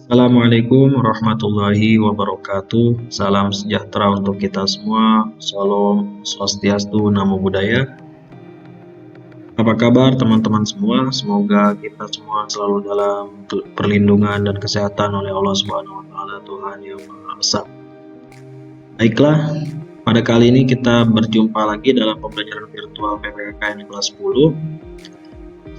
Assalamualaikum warahmatullahi wabarakatuh. Salam sejahtera untuk kita semua. Shalom, swastiastu, namo buddhaya. Apa kabar teman-teman semua? Semoga kita semua selalu dalam perlindungan dan kesehatan oleh Allah Subhanahu wa taala, Tuhan yang Maha Esa. Baiklah, pada kali ini kita berjumpa lagi dalam pembelajaran virtual PPKN kelas 10.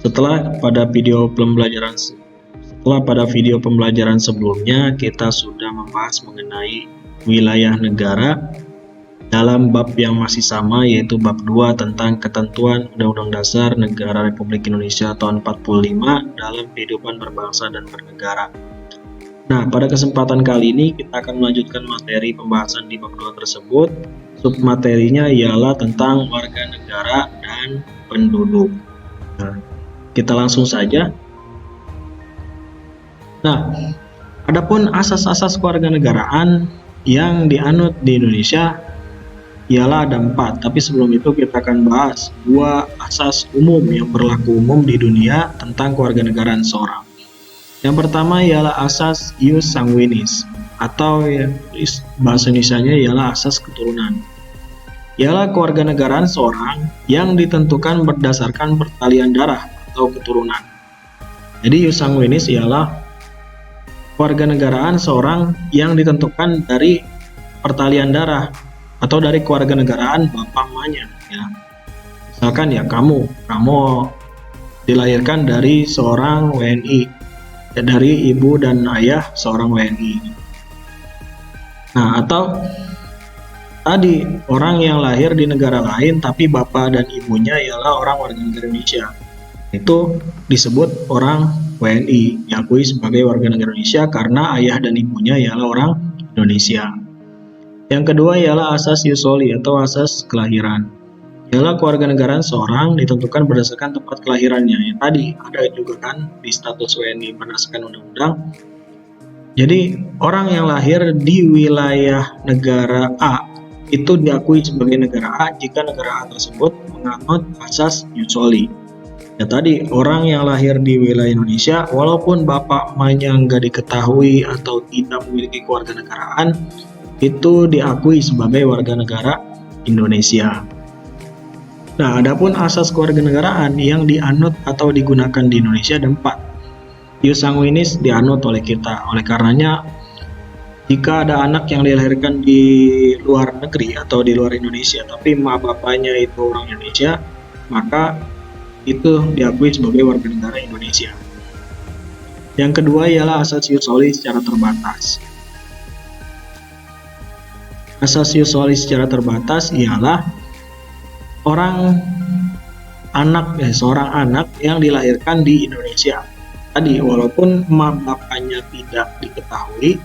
Setelah pada video pembelajaran sebelumnya kita sudah membahas mengenai wilayah negara dalam bab yang masih sama, yaitu bab 2 tentang ketentuan Undang-Undang Dasar Negara Republik Indonesia tahun 45 dalam kehidupan berbangsa dan bernegara. Nah, pada kesempatan kali ini kita akan melanjutkan materi pembahasan di bab 2 tersebut. Submaterinya ialah tentang warga negara dan penduduk. Nah, kita langsung saja. Nah, adapun asas-asas kewarganegaraan yang dianut di Indonesia ialah ada 4, tapi sebelum itu kita akan bahas 2 asas umum yang berlaku umum di dunia tentang kewarganegaraan seorang. Yang pertama ialah asas ius sanguinis, atau bahasa Indonesianya ialah asas keturunan. Ialah kewarganegaraan seorang yang ditentukan berdasarkan pertalian darah atau keturunan. Jadi ius sanguinis ialah kewarganegaraan seorang yang ditentukan dari pertalian darah atau dari kewarganegaraan bapak mamanya, ya. Misalkan ya kamu dilahirkan dari seorang WNI, ya, dari ibu dan ayah seorang WNI. Nah, atau tadi orang yang lahir di negara lain tapi bapak dan ibunya ialah orang warga negara Indonesia, itu disebut orang WNI, diakui sebagai warga negara Indonesia karena ayah dan ibunya ialah orang Indonesia. Yang kedua ialah asas ius soli atau asas kelahiran. Ialah kewarganegaraan seorang ditentukan berdasarkan tempat kelahirannya. Yang tadi ada juga kan di status WNI berdasarkan undang-undang. Jadi orang yang lahir di wilayah negara A itu diakui sebagai negara A jika negara A tersebut menganut asas ius soli. Ya tadi, orang yang lahir di wilayah Indonesia, walaupun bapak mamanya nggak diketahui atau tidak memiliki kewarganegaraan, itu diakui sebagai warga negara Indonesia. Nah, adapun asas kewarganegaraan yang dianut atau digunakan di Indonesia ada 4. Ius sanguinis dianut oleh kita. Oleh karenanya, jika ada anak yang dilahirkan di luar negeri atau di luar Indonesia, tapi emak bapaknya itu orang Indonesia, maka itu diakui sebagai warga negara Indonesia. Yang kedua ialah asas ius soli secara terbatas. Asas ius soli secara terbatas ialah seorang anak yang dilahirkan di Indonesia. Tadi walaupun emak bapaknya tidak diketahui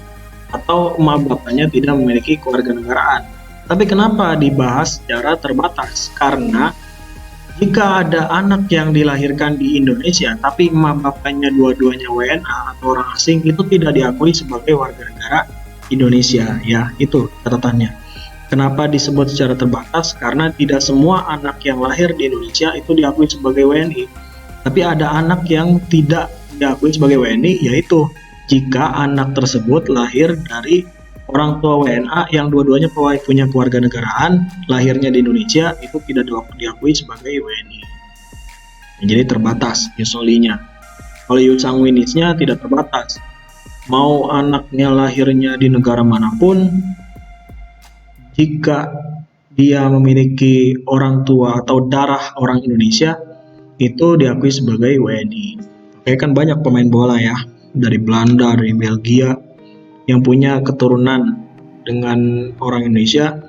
atau emak bapaknya tidak memiliki kewarganegaraan. Tapi kenapa dibahas secara terbatas? Karena jika ada anak yang dilahirkan di Indonesia tapi emak bapaknya dua-duanya WNA atau orang asing, itu tidak diakui sebagai warga negara Indonesia, ya. Itu catatannya. Kenapa disebut secara terbatas? Karena tidak semua anak yang lahir di Indonesia itu diakui sebagai WNI. Tapi ada anak yang tidak diakui sebagai WNI, yaitu jika anak tersebut lahir dari orang tua WNA yang dua-duanya punya kewarganegaraan, lahirnya di Indonesia, itu tidak diakui sebagai WNI. Jadi terbatas ius solinya. Kalau ius sanguinisnya tidak terbatas. Mau anaknya lahirnya di negara manapun, jika dia memiliki orang tua atau darah orang Indonesia, itu diakui sebagai WNI. Kayak kan banyak pemain bola ya, dari Belanda, dari Belgia, yang punya keturunan dengan orang Indonesia,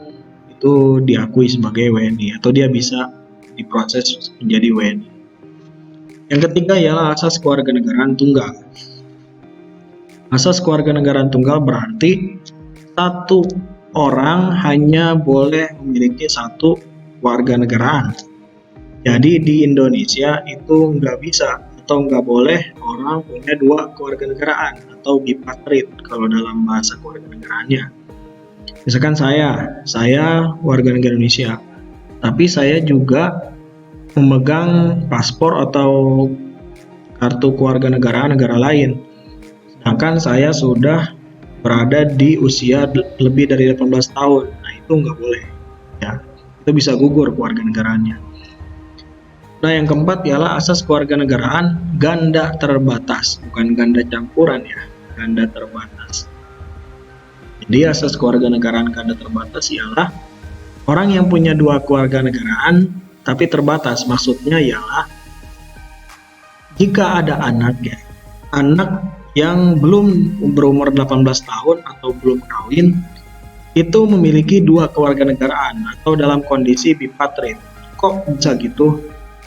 itu diakui sebagai WNI atau dia bisa diproses menjadi WNI. Yang ketiga ialah asas kewarganegaraan tunggal. Asas kewarganegaraan tunggal berarti satu orang hanya boleh memiliki satu kewarganegaraan. Jadi di Indonesia itu nggak bisa atau nggak boleh orang punya 2 kewarganegaraan atau bipatrit kalau dalam bahasa kewarganegaraannya. Misalkan saya warga negara Indonesia, tapi saya juga memegang paspor atau kartu kewarganegaraan negara lain. Sedangkan saya sudah berada di usia lebih dari 18 tahun. Nah, itu nggak boleh. Ya, itu bisa gugur kewarganegaraannya. Nah, yang keempat ialah asas kewarganegaraan ganda terbatas, bukan ganda campuran ya, ganda terbatas. Jadi asas kewarganegaraan ganda terbatas ialah orang yang punya dua kewarganegaraan tapi terbatas. Maksudnya ialah jika ada anak ya, anak yang belum berumur 18 tahun atau belum kawin itu memiliki dua kewarganegaraan atau dalam kondisi bipartit. Kok bisa gitu?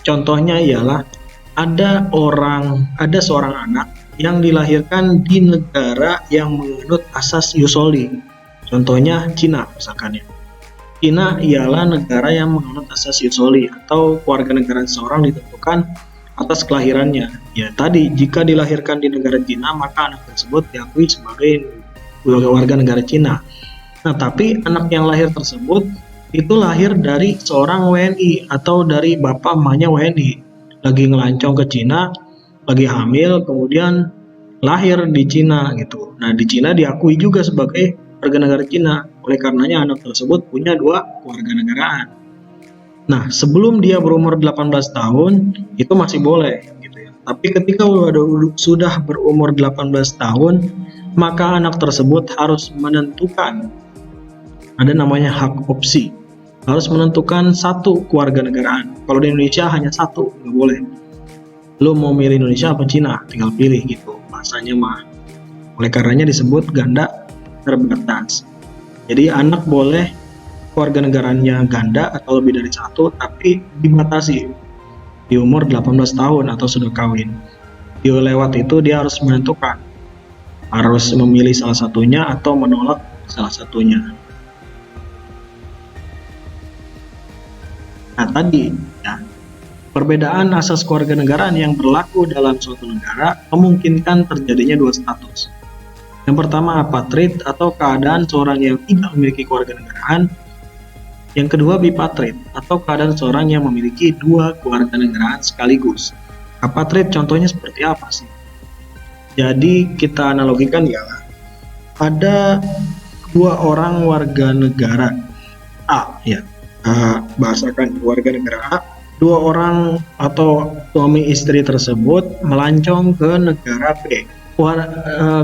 Contohnya ialah ada seorang anak yang dilahirkan di negara yang menganut asas Yusoli. Contohnya Cina misalkan ya. Cina ialah negara yang menganut asas Yusoli atau kewarganegaraan seseorang ditentukan atas kelahirannya. Ya tadi, jika dilahirkan di negara Cina maka anak tersebut diakui sebagai warga negara Cina. Nah, tapi anak yang lahir tersebut itu lahir dari seorang WNI atau dari bapak emaknya WNI. Lagi ngelancong ke Cina, lagi hamil, kemudian lahir di Cina gitu. Nah, di Cina diakui juga sebagai warga negara Cina. Oleh karenanya anak tersebut punya dua kewarganegaraan. Nah, sebelum dia berumur 18 tahun itu masih boleh gitu ya. Tapi ketika sudah berumur 18 tahun, maka anak tersebut harus menentukan, ada namanya hak opsi, harus menentukan satu kewarganegaraan. Kalau di Indonesia hanya satu, nggak boleh. Lo mau milih Indonesia apa Cina, tinggal pilih gitu bahasanya mah. Oleh karenanya disebut ganda terbatas. Jadi anak boleh kewarganegaraannya ganda atau lebih dari satu, tapi dibatasi di umur 18 tahun atau sudah kawin. Di lewat itu dia harus menentukan, harus memilih salah satunya atau menolak salah satunya. Nah tadi ya, perbedaan asas kewarganegaraan yang berlaku dalam suatu negara memungkinkan terjadinya dua status. Yang pertama apatrid atau keadaan seorang yang tidak memiliki kewarganegaraan. Yang kedua bipatrid atau keadaan seorang yang memiliki dua kewarganegaraan sekaligus. Apatrid contohnya seperti apa sih? Jadi kita analogikan ya, ada dua orang warga negara A ya, bahasakan warga negara A, dua orang atau suami istri tersebut melancong ke negara B.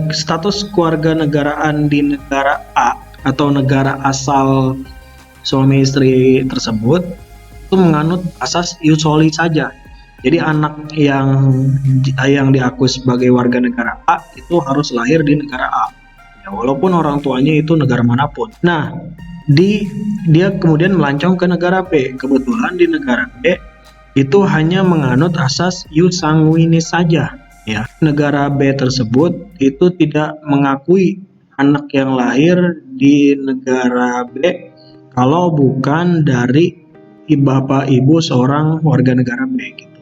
Status kewarganegaraan di negara A atau negara asal suami istri tersebut itu menganut asas Yusoli saja. Jadi anak yang diakui sebagai warga negara A itu harus lahir di negara A. Ya, walaupun orang tuanya itu negara manapun. Nah, dia kemudian melancong ke negara B. Kebetulan di negara B itu hanya menganut asas ius sanguinis saja. Ya, negara B tersebut itu tidak mengakui anak yang lahir di negara B kalau bukan dari bapak ibu seorang warga negara B gitu.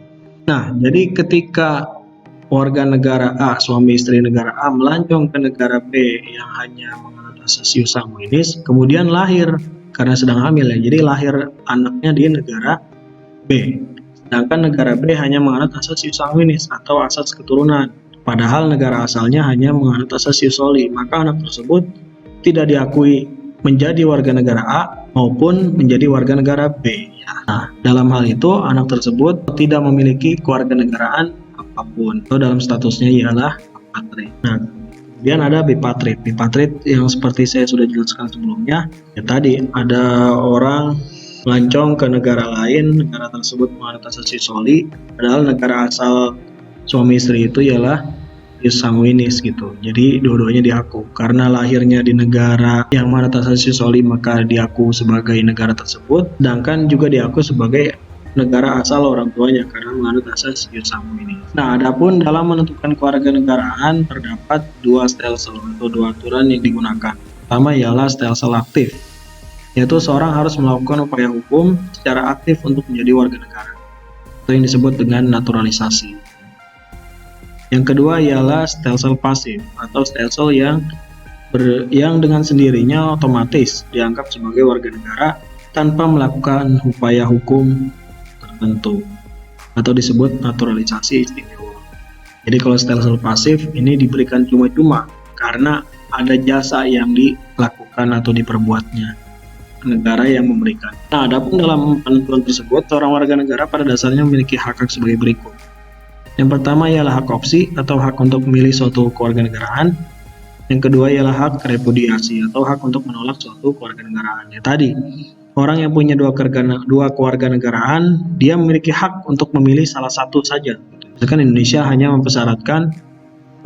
Nah, jadi ketika warga negara A, suami istri negara A melancong ke negara B yang hanya menganut asas ius sanguinis, kemudian lahir karena sedang hamil ya. Jadi lahir anaknya di negara B. Sedangkan negara B hanya menganut asas ius sanguinis atau asas keturunan. Padahal negara asalnya hanya menganut asas ius soli, maka anak tersebut tidak diakui menjadi warga negara A maupun menjadi warga negara B. Nah, dalam hal itu anak tersebut tidak memiliki kewarganegaraan apapun. Atau dalam statusnya ialah apatrid. Nah, kemudian ada bipatrid. Bipatrid yang seperti saya sudah jelaskan sebelumnya, ya tadi ada orang melancong ke negara lain, negara tersebut menganut asas ius soli, padahal negara asal suami istri itu ialah ius sanguinis gitu. Jadi dua-duanya diaku. Karena lahirnya di negara yang menganut asas ius soli maka diaku sebagai negara tersebut, sedangkan juga diaku sebagai negara asal orang tuanya karena menganut asas ius sanguinis. Nah, adapun dalam menentukan kewarganegaraan terdapat dua stelsel atau dua aturan yang digunakan. Pertama ialah stelsel aktif, yaitu seorang harus melakukan upaya hukum secara aktif untuk menjadi warga negara, atau yang disebut dengan naturalisasi. Yang kedua ialah stelsel pasif atau stelsel yang dengan sendirinya otomatis dianggap sebagai warga negara tanpa melakukan upaya hukum tertentu atau disebut naturalisasi istimewa. Jadi kalau stelsel pasif ini diberikan cuma-cuma karena ada jasa yang dilakukan atau diperbuatnya negara yang memberikan. Nah, adapun dalam penentuan tersebut, seorang warga negara pada dasarnya memiliki hak-hak sebagai berikut. Yang pertama ialah hak opsi atau hak untuk memilih suatu kewarganegaraan. Yang kedua ialah hak repudiasi atau hak untuk menolak suatu kewarganegaraan. Ya tadi, orang yang punya dua kewarganegaraan, dia memiliki hak untuk memilih salah satu saja. Misalkan Indonesia hanya mempersyaratkan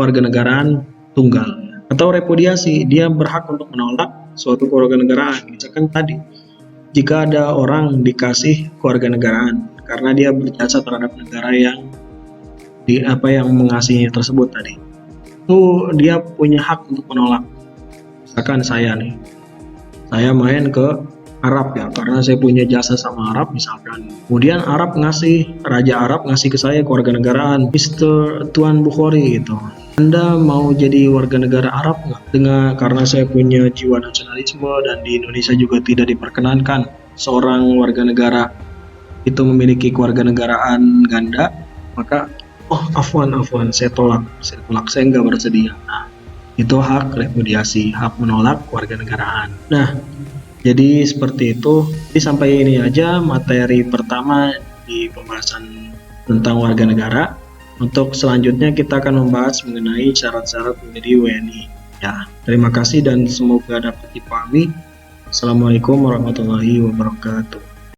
kewarganegaraan tunggal. Atau repudiasi, dia berhak untuk menolak suatu kewarganegaraan. Misalkan tadi, jika ada orang dikasih kewarganegaraan karena dia berjasa terhadap negara yang mengasihinya tersebut tadi, itu dia punya hak untuk menolak. Misalkan saya main ke Arab ya, karena saya punya jasa sama Arab misalkan. Kemudian Raja Arab ngasih ke saya kewarganegaraan, Mr. Tuan Bukhari gitu. Anda mau jadi warga negara Arab nggak? Karena saya punya jiwa nasionalisme dan di Indonesia juga tidak diperkenankan seorang warga negara itu memiliki kewarganegaraan ganda, maka afwan, saya tolak, saya nggak bersedia. Nah, itu hak repudiasi, hak menolak kewarganegaraan. Nah, jadi seperti itu. Jadi sampai ini aja materi pertama di pembahasan tentang warga negara. Untuk selanjutnya kita akan membahas mengenai syarat-syarat menjadi WNI. Ya, terima kasih dan semoga dapat dipahami. Assalamualaikum warahmatullahi wabarakatuh.